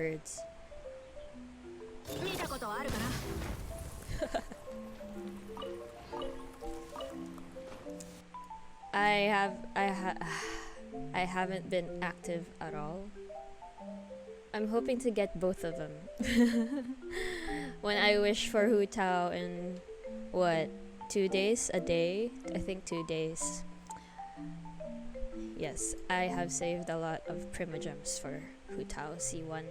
birds. I haven't been active at all. I'm hoping to get both of them. When I wish for Hu Tao in what, 2 days? A day? I think 2 days. Yes, I have saved a lot of Primogems for Hu Tao C1.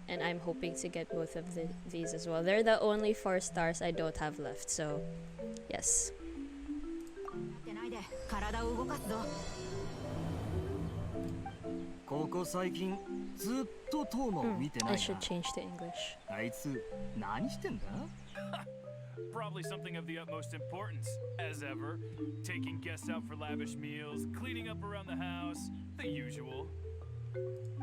And I'm hoping to get both of these as well. They're the only 4 stars I don't have left, so yes. I should change to English. Probably something of the utmost importance, as ever. Taking guests out for lavish meals, cleaning up around the house, the usual.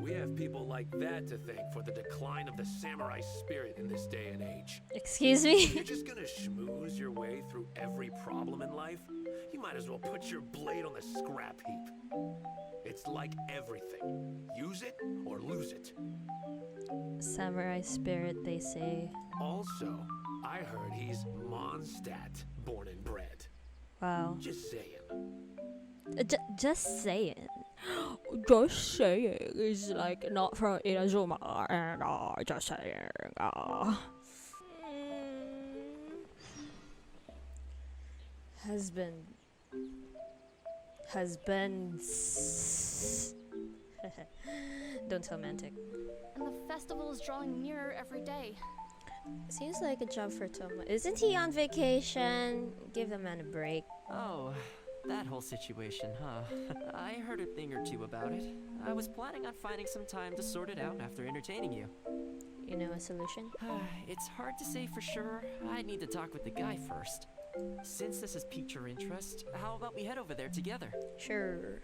We have people like that to thank for the decline of the samurai spirit in this day and age. Excuse me? You're just gonna schmooze your way through every problem in life? You might as well put your blade on the scrap heap. It's like everything. Use it or lose it. Samurai spirit, they say. Also, I heard he's Mondstadt, born and bred. Wow. Just saying. Just saying. Just saying is like not from Inazuma and just saying. Husbands. Don't tell Mantic. And the festival is drawing nearer every day. Seems like a job for Thoma. Isn't he on vacation? Give the man a break. Oh, that whole situation, huh? I heard a thing or two about it. I was planning on finding some time to sort it out after entertaining you. You know a solution? It's hard to say for sure. I need to talk with the guy first. Since this has piqued your interest, how about we head over there together? Sure.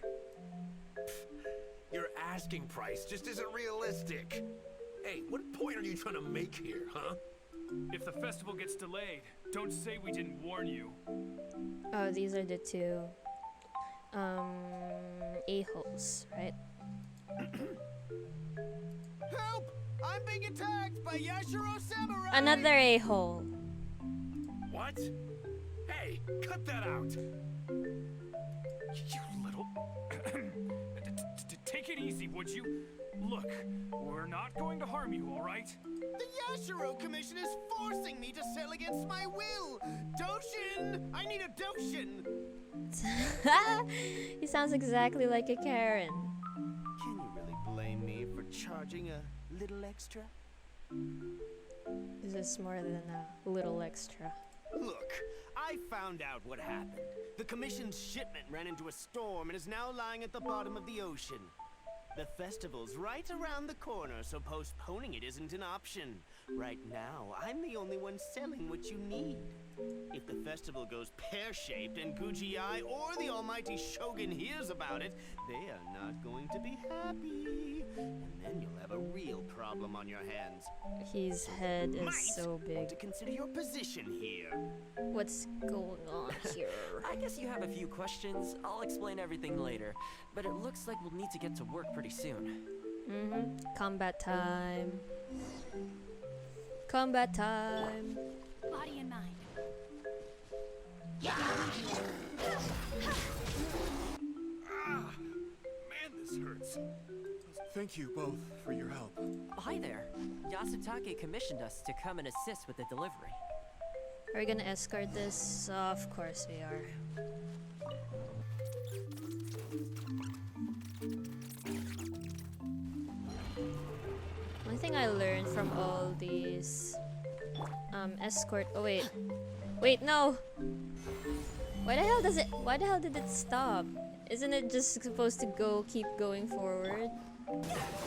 Your asking price just isn't realistic. Hey, what point are you trying to make here, huh? If the festival gets delayed, don't say we didn't warn you. Oh, these are the two a-holes, right? Help! I'm being attacked by Yashiro Samurai! Another a-hole. What? Hey, cut that out! You little... Take it easy, would you? Look, we're not going to harm you, all right? The Yashiro Commission is forcing me to sell against my will! Doshin! I need a Doshin! He sounds exactly like a Karen. Can you really blame me for charging a little extra? Is this more than a little extra? Look, I found out what happened. The Commission's shipment ran into a storm and is now lying at the bottom of the ocean. The festival's right around the corner, so postponing it isn't an option. Right now, I'm the only one selling what you need. If the festival goes pear-shaped and Guji-ai or the almighty Shogun hears about it, they are not going to be happy. And then you'll have a real problem on your hands. His head is so big. Want to consider your position here. What's going on here? I guess you have a few questions. I'll explain everything later. But it looks like we'll need to get to work pretty soon. Combat time. Combat time. Body and mind. Man, this hurts. Thank you both for your help. Hi there. Yasutake commissioned us to come and assist with the delivery. Are we gonna escort this? Of course we are. One thing I learned from all these escort. Oh wait, no. Why the hell did it stop? Isn't it just supposed to keep going forward?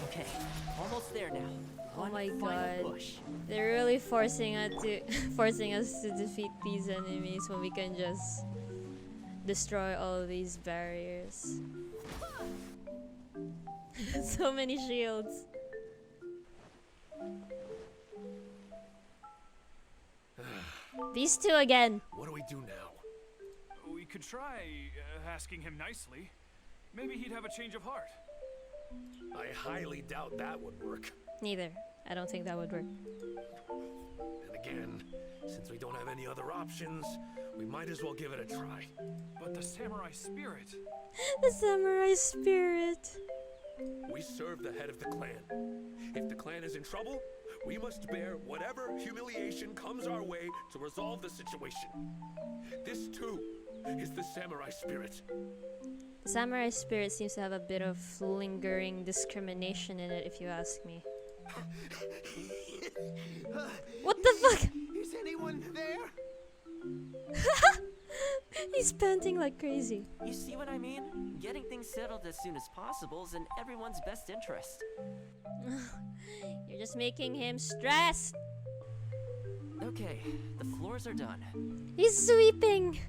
Okay, almost there now. Oh my One god. final push. They're really forcing us to defeat these enemies when we can just destroy all these barriers. So many shields. These two again. What do we do now? We could try asking him nicely. Maybe he'd have a change of heart. I highly doubt that would work. Neither. I don't think that would work. And again, since we don't have any other options, we might as well give it a try. But the samurai spirit. The samurai spirit. We serve the head of the clan. If the clan is in trouble, we must bear whatever humiliation comes our way to resolve the situation. This too is the samurai spirit. The samurai spirit seems to have a bit of lingering discrimination in it, if you ask me. What the fuck? Is anyone there? He's panting like crazy. You see what I mean? Getting things settled as soon as possible is in everyone's best interest. You're just making him stressed. Okay, the floors are done. He's sweeping.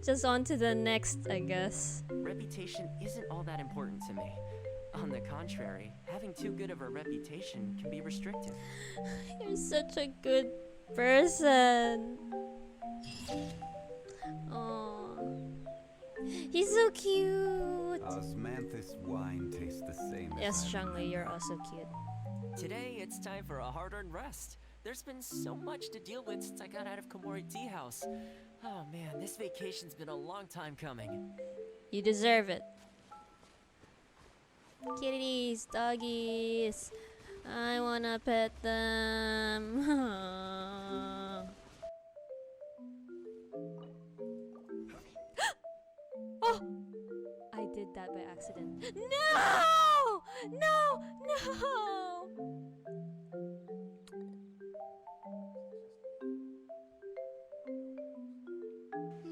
Just on to the next, I guess. Reputation isn't all that important to me. On the contrary, having too good of a reputation can be restrictive. You're such a good person. Oh, he's so cute. Osmanthus wine tastes the same Yes, as Shangli, you're also cute. Today, it's time for a hard-earned rest. There's been so much to deal with since I got out of Komori Tea House. Oh man, this vacation's been a long time coming. You deserve it. Kitties, doggies. I wanna pet them. Oh! I did that by accident. No! No! No!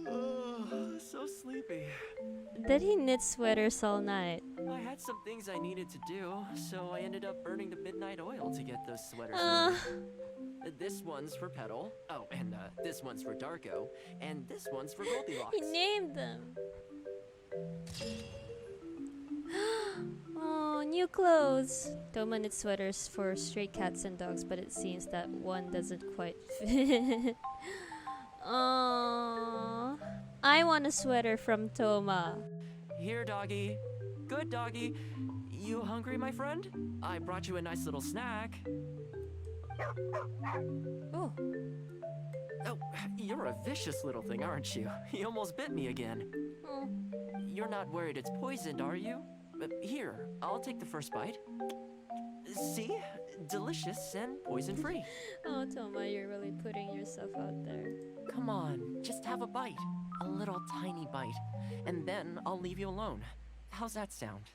Oh, so sleepy. Did he knit sweaters all night? I had some things I needed to do, so I ended up burning the midnight oil to get those sweaters made. This one's for Petal. Oh, and this one's for Darko. And this one's for Goldilocks. He named them. Oh, new clothes. Thoma knit sweaters for stray cats and dogs, but it seems that one doesn't quite fit. Oh, I want a sweater from Thoma. Here, doggy. Good doggy. You hungry, my friend? I brought you a nice little snack. Oh, Oh, you're a vicious little thing, aren't you? You almost bit me again. oh. You're not worried it's poisoned, are you? Here, I'll take the first bite. See? Delicious and poison-free. Oh, Thoma, you're really putting yourself out there. Come on, just have a bite. A little tiny bite. And then I'll leave you alone. How's that sound?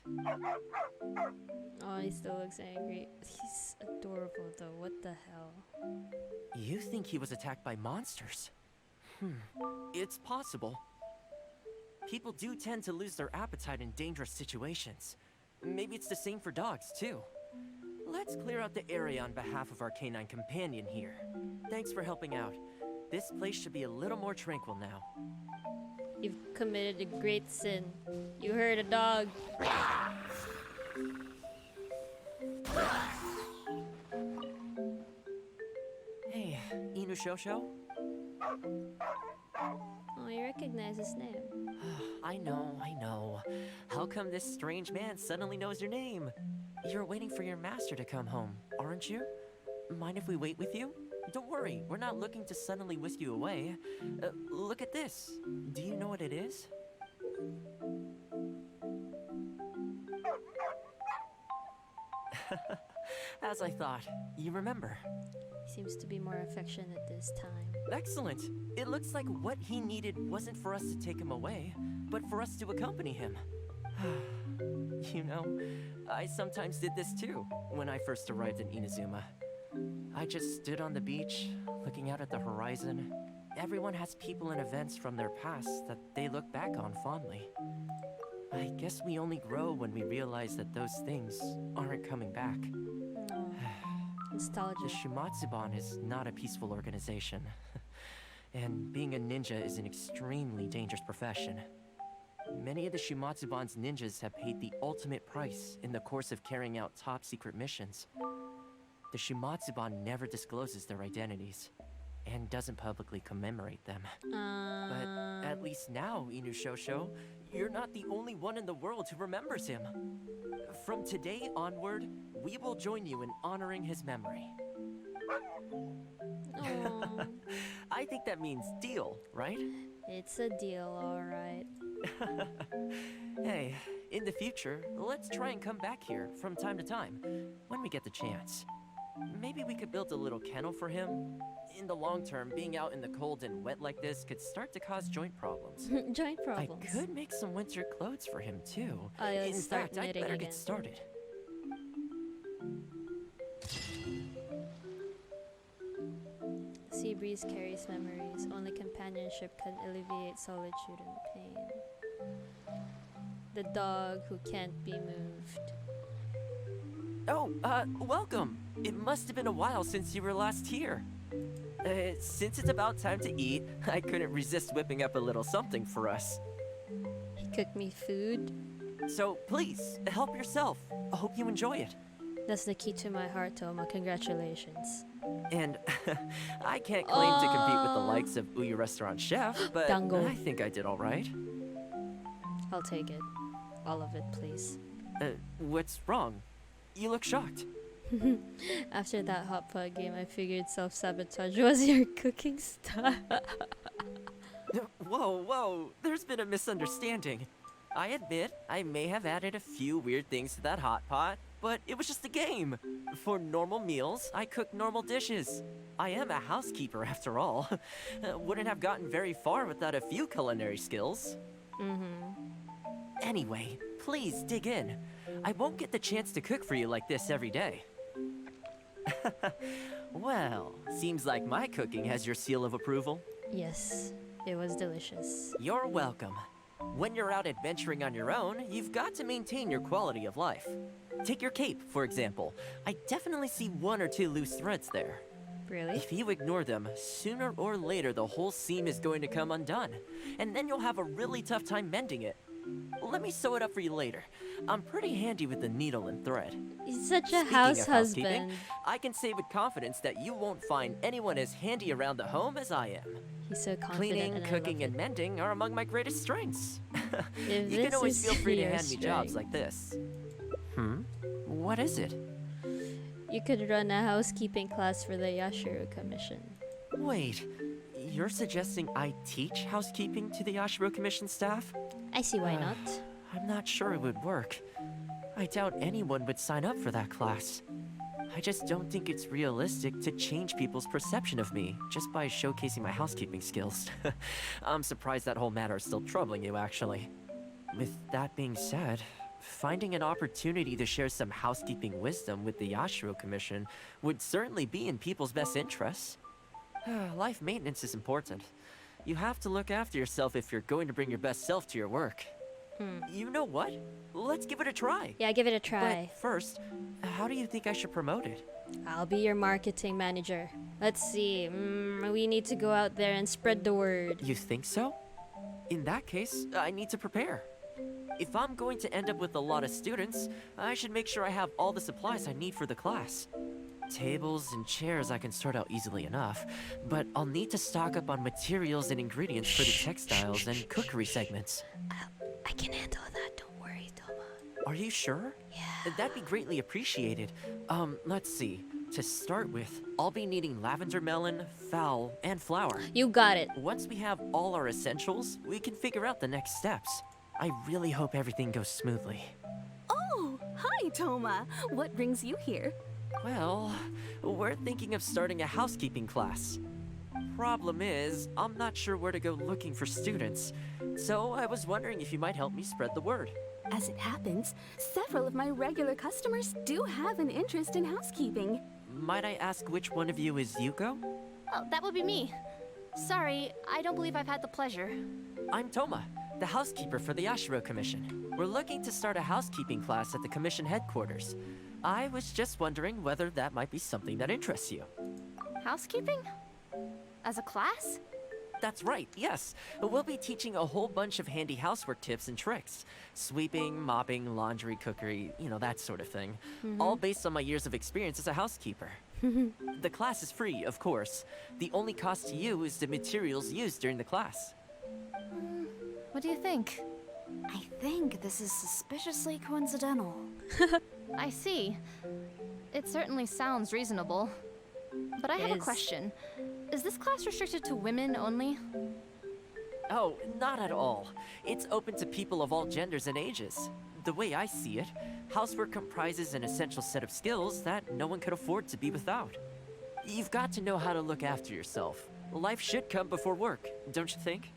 Oh, he still looks angry. He's adorable, though. What the hell? You think he was attacked by monsters? It's possible. People do tend to lose their appetite in dangerous situations. Maybe it's the same for dogs, too. Let's clear out the area on behalf of our canine companion here. Thanks for helping out. This place should be a little more tranquil now. You've committed a great sin. You hurt a dog. Hey, Inushosho? Oh, you recognize his name. I know. How come this strange man suddenly knows your name? You're waiting for your master to come home, aren't you? Mind if we wait with you? Don't worry, we're not looking to suddenly whisk you away. Look at this. Do you know what it is? As I thought, you remember. He seems to be more affectionate this time. Excellent. It looks like what he needed wasn't for us to take him away, but for us to accompany him. You know, I sometimes did this too, when I first arrived in Inazuma. I just stood on the beach, looking out at the horizon. Everyone has people and events from their past that they look back on fondly. I guess we only grow when we realize that those things aren't coming back. No. Nostalgia. The Shumatsuban is not a peaceful organization. And being a ninja is an extremely dangerous profession. Many of the Shumatsuban's ninjas have paid the ultimate price in the course of carrying out top-secret missions. The Shumatsuban never discloses their identities, and doesn't publicly commemorate them. But at least now, Inushosho, you're not the only one in the world who remembers him. From today onward, we will join you in honoring his memory. Aw, I think that means deal, right? it's a deal, alright. Hey, in the future, let's try and come back here from time to time, when we get the chance. Maybe we could build a little kennel for him. In the long term, being out in the cold and wet like this could start to cause joint problems. Joint I problems. could make some winter clothes for him too. I'll In start fact, I'd knitting better again. get started. Sea breeze carries memories. Only companionship can alleviate solitude and pain. The dog who can't be moved. Oh, welcome. It must have been a while since you were last here. Since it's about time to eat, I couldn't resist whipping up a little something for us. He cooked me food. So please, help yourself. I hope you enjoy it. That's the key to my heart, Thoma. Congratulations. And I can't claim to compete with the likes of Uyu Restaurant Chef, but Dango. I think I did all right. I'll take it. All of it, please. What's wrong? You look shocked. After that hot pot game, I figured self-sabotage was your cooking style. Whoa, there's been a misunderstanding. I admit, I may have added a few weird things to that hot pot, but it was just a game. For normal meals, I cook normal dishes. I am a housekeeper after all. Wouldn't have gotten very far without a few culinary skills. Anyway, please dig in. I won't get the chance to cook for you like this every day. Well, seems like my cooking has your seal of approval. Yes, it was delicious. You're welcome. When you're out adventuring on your own, you've got to maintain your quality of life. Take your cape, for example. I definitely see one or two loose threads there. Really? If you ignore them, sooner or later the whole seam is going to come undone, and then you'll have a really tough time mending it. Let me sew it up for you later. I'm pretty handy with the needle and thread. He's such a Speaking house of housekeeping, husband. I can say with confidence that you won't find anyone as handy around the home as I am. He's so confident. Cleaning, and I cooking, love and mending are among my greatest strengths. If You can this always is feel free to your hand me jobs strength. like this. What is it? You could run a housekeeping class for the Yashiro Commission. Wait, you're suggesting I teach housekeeping to the Yashiro Commission staff? I see why not. I'm not sure it would work. I doubt anyone would sign up for that class. I just don't think it's realistic to change people's perception of me just by showcasing my housekeeping skills. I'm surprised that whole matter is still troubling you, actually. With that being said, finding an opportunity to share some housekeeping wisdom with the Yashiro Commission would certainly be in people's best interests. Life maintenance is important. You have to look after yourself if you're going to bring your best self to your work. You know what? Let's give it a try. Yeah, give it a try. But first, how do you think I should promote it? I'll be your marketing manager. Let's see. We need to go out there and spread the word. You think so? In that case, I need to prepare. If I'm going to end up with a lot of students, I should make sure I have all the supplies I need for the class. Tables and chairs I can sort out easily enough, but I'll need to stock up on materials and ingredients for the textiles and cookery segments. I can handle that. Don't worry, Thoma. Are you sure? Yeah. That'd be greatly appreciated. Let's see. To start with, I'll be needing lavender melon, fowl, and flour. You got it. Once we have all our essentials, we can figure out the next steps. I really hope everything goes smoothly. Oh, hi, Thoma. What brings you here? Well, we're thinking of starting a housekeeping class. Problem is, I'm not sure where to go looking for students, so I was wondering if you might help me spread the word. As it happens, several of my regular customers do have an interest in housekeeping. Might I ask which one of you is Yuko? Oh, that would be me. Sorry, I don't believe I've had the pleasure. I'm Thoma, the housekeeper for the Yashiro Commission. We're looking to start a housekeeping class at the Commission headquarters. I was just wondering whether that might be something that interests you. Housekeeping? As a class? That's right, yes. We'll be teaching a whole bunch of handy housework tips and tricks. Sweeping, mopping, laundry, cookery, that sort of thing. All based on my years of experience as a housekeeper. The class is free, of course. The only cost to you is the materials used during the class. What do you think? I think this is suspiciously coincidental. I see. It certainly sounds reasonable. But I have a is. question. Is this class restricted to women only? Oh, not at all. It's open to people of all genders and ages. The way I see it, housework comprises an essential set of skills that no one could afford to be without. You've got to know how to look after yourself. Life should come before work, don't you think?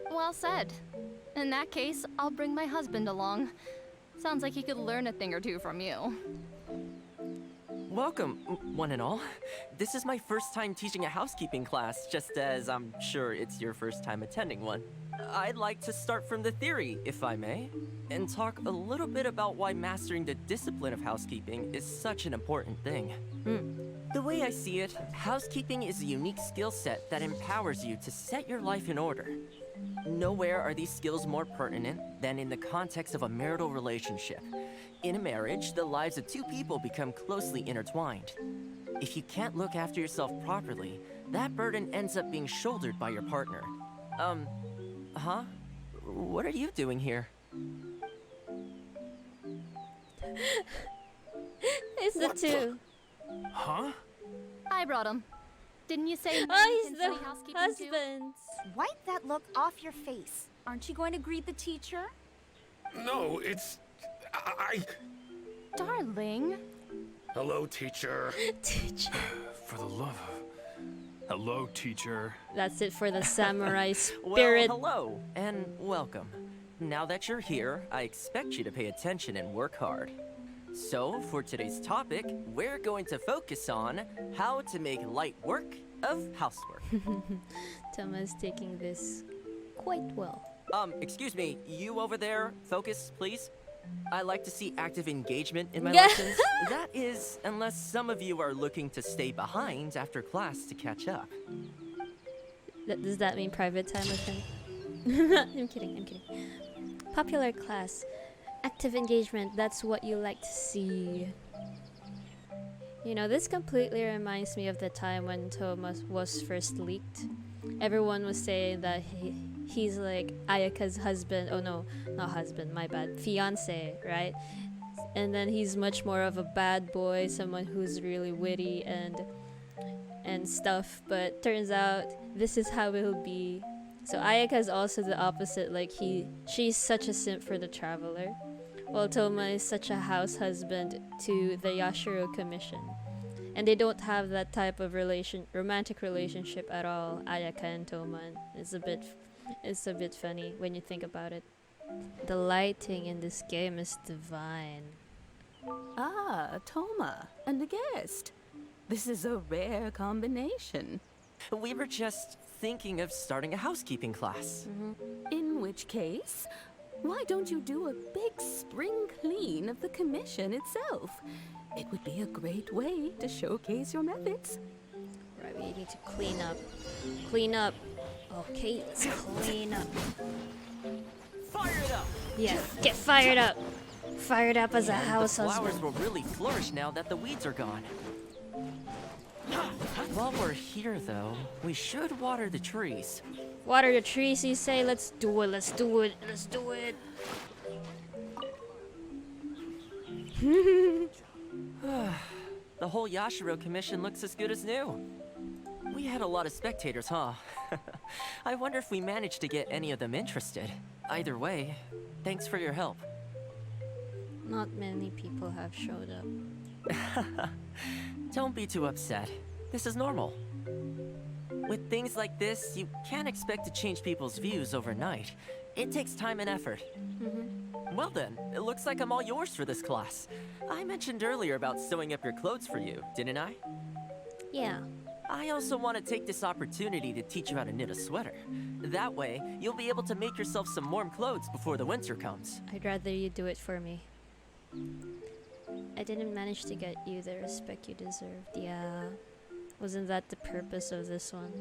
Well said. In that case, I'll bring my husband along. Sounds like he could learn a thing or two from you. Welcome, one and all. This is my first time teaching a housekeeping class, just as I'm sure it's your first time attending one. I'd like to start from the theory, if I may, and talk a little bit about why mastering the discipline of housekeeping is such an important thing. The way I see it, housekeeping is a unique skill set that empowers you to set your life in order. Nowhere are these skills more pertinent than in the context of a marital relationship. In a marriage, the lives of two people become closely intertwined. If you can't look after yourself properly, that burden ends up being shouldered by your partner. Huh? What are you doing here? It's the two. Huh? I brought him. Didn't you say men Oh, can he's study the housekeeping too? husband. Wipe that look off your face. Aren't you going to greet the teacher? No, it's... I... Darling. Hello, teacher. Teacher. For the love of... Hello, teacher. That's it for the samurai Well, spirit. hello, and welcome. Now that you're here, I expect you to pay attention and work hard. So, for today's topic, we're going to focus on how to make light work of housework. Thoma is taking this quite well. Excuse me, you over there, focus, please. I like to see active engagement in my Yeah. lessons. That is, unless some of you are looking to stay behind after class to catch up. Does that mean private time with him? I'm kidding, I'm kidding. Popular class. Active engagement, that's what you like to see. You know, this completely reminds me of the time when Thoma was first leaked. Everyone was saying that he's like Ayaka's husband. Oh no, not husband, my bad. Fiance, right? And then he's much more of a bad boy, someone who's really witty and stuff. But turns out this is how it'll be. So Ayaka's also the opposite. Like she's such a simp for the traveler, while Thoma is such a house husband to the Yashiro Commission. And they don't have that type of romantic relationship at all, Ayaka and Thoma. It's a bit funny when you think about it. The lighting in this game is divine. Ah, Thoma, and a guest. This is a rare combination. We were just thinking of starting a housekeeping class. In which case, why don't you do a big spring clean of the commission itself? It would be a great way to showcase your methods. Right, we need to clean up. Clean up. Okay, let's clean up. Fire it up! Yeah, get fired up. Fired up as a house The flowers husband. will really flourish now that the weeds are gone. While we're here, though, we should water the trees. Water the trees, you say? Let's do it, let's do it, let's do it. The whole Yashiro commission looks as good as new. We had a lot of spectators, huh? I wonder if we managed to get any of them interested. Either way, thanks for your help. Not many people have showed up. Don't be too upset. This is normal. With things like this, you can't expect to change people's views overnight. It takes time and effort. Well then, it looks like I'm all yours for this class. I mentioned earlier about sewing up your clothes for you, didn't I? Yeah. I also want to take this opportunity to teach you how to knit a sweater. That way, you'll be able to make yourself some warm clothes before the winter comes. I'd rather you do it for me. I didn't manage to get you the respect you deserved. Yeah. Wasn't that the purpose of this one?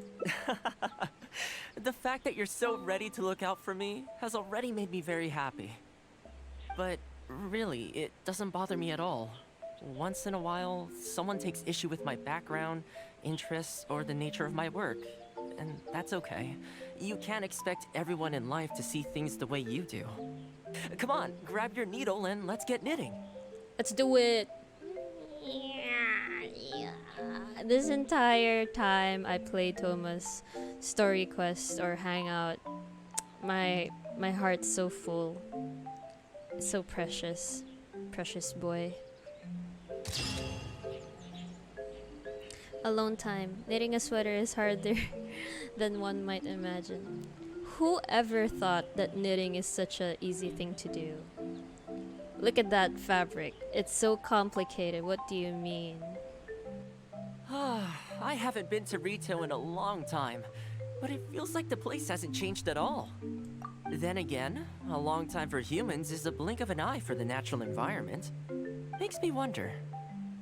The fact that you're so ready to look out for me has already made me very happy. But really, it doesn't bother me at all. Once in a while, someone takes issue with my background, interests, or the nature of my work. and that's okay. You can't expect everyone in life to see things the way you do. Come on, grab your needle and let's get knitting. Let's do it. This entire time I played Thoma's story quest or hangout, my heart's so full. It's so precious. Precious boy. Alone time. Knitting a sweater is harder than one might imagine. Who ever thought that knitting is such an easy thing to do? Look at that fabric. It's so complicated. What do you mean? I haven't been to Rito in a long time, but it feels like the place hasn't changed at all. Then again, a long time for humans is a blink of an eye for the natural environment. Makes me wonder,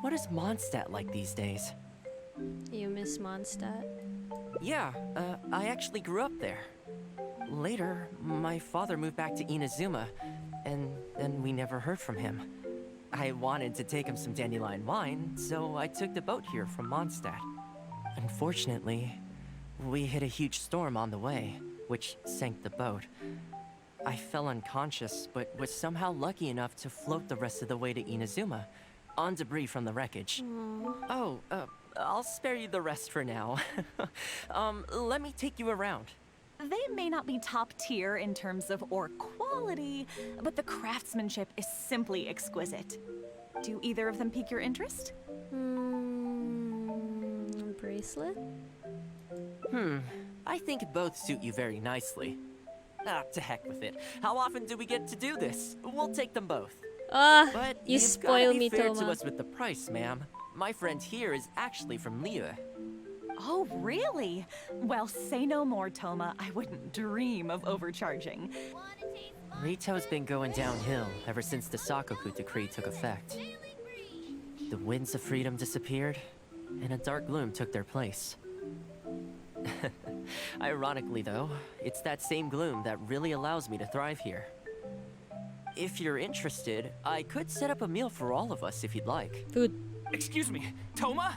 what is Mondstadt like these days? You miss Mondstadt? Yeah, I actually grew up there. Later, my father moved back to Inazuma, and then we never heard from him. I wanted to take him some dandelion wine, so I took the boat here from Mondstadt. Unfortunately, we hit a huge storm on the way, which sank the boat. I fell unconscious, but was somehow lucky enough to float the rest of the way to Inazuma, on debris from the wreckage. Oh, I'll spare you the rest for now. Let me take you around. They may not be top tier in terms of ore quality, but the craftsmanship is simply exquisite. Do either of them pique your interest? Bracelet? I think both suit you very nicely. To heck with it. How often do we get to do this? We'll take them both. But you you've spoil gotta be me, fair Thoma. to us with the price, ma'am. My friend here is actually from Liyue. Oh, really? Well, say no more, Thoma. I wouldn't dream of overcharging. Rito's been going downhill ever since the Sakoku decree took effect. The winds of freedom disappeared, and a dark gloom took their place. Ironically, though, it's that same gloom that really allows me to thrive here. If you're interested, I could set up a meal for all of us if you'd like. Food. Excuse me, Thoma?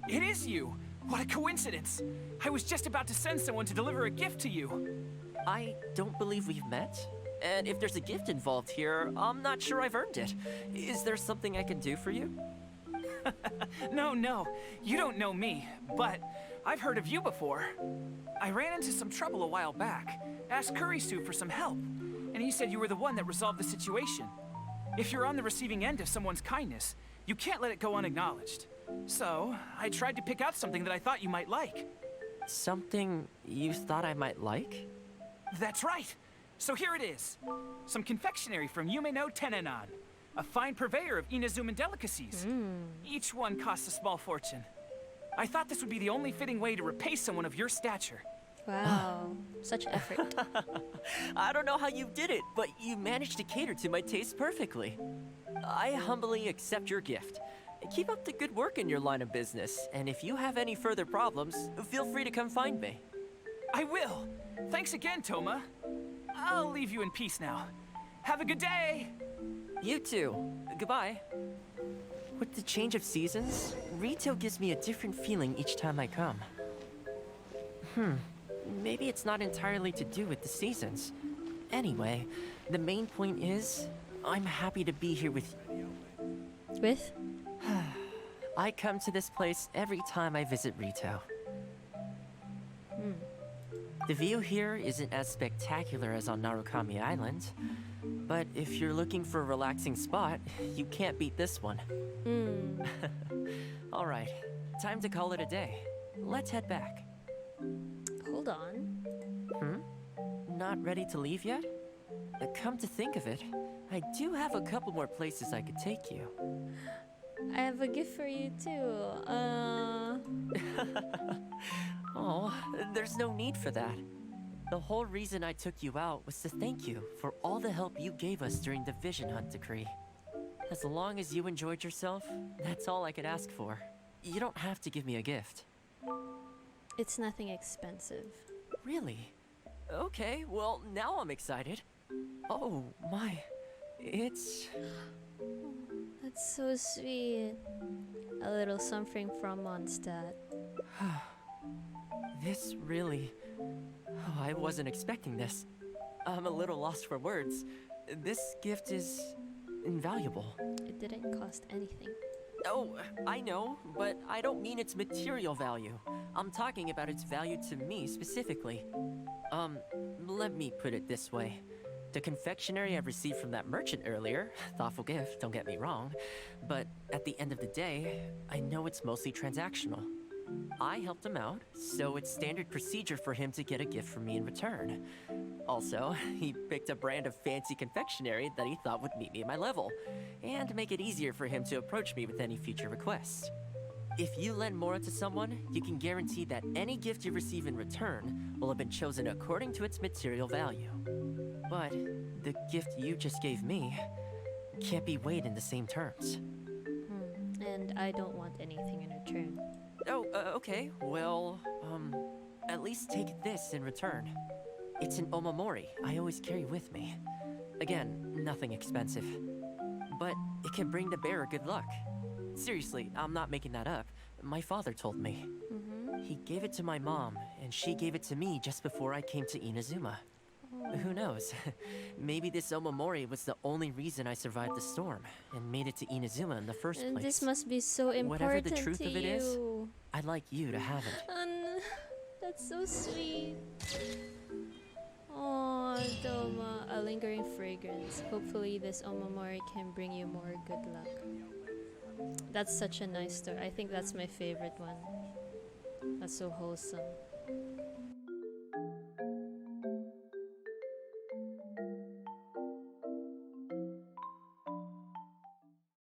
It is you! What a coincidence! I was just about to send someone to deliver a gift to you. I don't believe we've met. And if there's a gift involved here, I'm not sure I've earned it. Is there something I can do for you? No, you don't know me, but I've heard of you before. I ran into some trouble a while back, asked Kurisu for some help, and he said you were the one that resolved the situation. If you're on the receiving end of someone's kindness, you can't let it go unacknowledged. So, I tried to pick out something that I thought you might like. Something you thought I might like? That's right! So here it is. Some confectionery from Yume no Tenenan, a fine purveyor of Inazuman delicacies. Each one costs a small fortune. I thought this would be the only fitting way to repay someone of your stature. Wow, such effort. I don't know how you did it, but you managed to cater to my taste perfectly. I humbly accept your gift. Keep up the good work in your line of business, and if you have any further problems, feel free to come find me. I will! Thanks again, Thoma. I'll leave you in peace now. Have a good day! You too. Goodbye. With the change of seasons, Rito gives me a different feeling each time I come. Maybe it's not entirely to do with the seasons. Anyway, the main point is, I'm happy to be here with you. With? I come to this place every time I visit Rito. The view here isn't as spectacular as on Narukami Island, but if you're looking for a relaxing spot, you can't beat this one. Alright, time to call it a day. Let's head back. Hold on. Not ready to leave yet? Come to think of it, I do have a couple more places I could take you. I have a gift for you too. Oh, there's no need for that. The whole reason I took you out was to thank you for all the help you gave us during the Vision Hunt decree. As long as you enjoyed yourself, that's all I could ask for. You don't have to give me a gift. It's nothing expensive. Really? Okay, well, now I'm excited. Oh, my. It's... That's so sweet. A little something from Mondstadt. This really... Oh, I wasn't expecting this. I'm a little lost for words. This gift is invaluable. It didn't cost anything. Oh, I know, but I don't mean its material value. I'm talking about its value to me specifically. Let me put it this way. The confectionery I received from that merchant earlier, thoughtful gift, don't get me wrong, but at the end of the day, I know it's mostly transactional. I helped him out, so it's standard procedure for him to get a gift from me in return. Also, he picked a brand of fancy confectionery that he thought would meet me at my level, and make it easier for him to approach me with any future requests. If you lend more to someone, you can guarantee that any gift you receive in return will have been chosen according to its material value. But the gift you just gave me can't be weighed in the same terms. And I don't want anything in return. Oh, okay. Well, at least take this in return. It's an omamori I always carry with me. Again, nothing expensive. But it can bring the bearer good luck. Seriously, I'm not making that up. My father told me. He gave it to my mom, and she gave it to me just before I came to Inazuma. Who knows? Maybe this omamori was the only reason I survived the storm and made it to Inazuma in the first place. This must be so important Whatever the truth to of it you. is, I'd like you to have it. That's so sweet. Oh, Thoma, a lingering fragrance. Hopefully this omamori can bring you more good luck. That's such a nice story. I think that's my favorite one. That's so wholesome.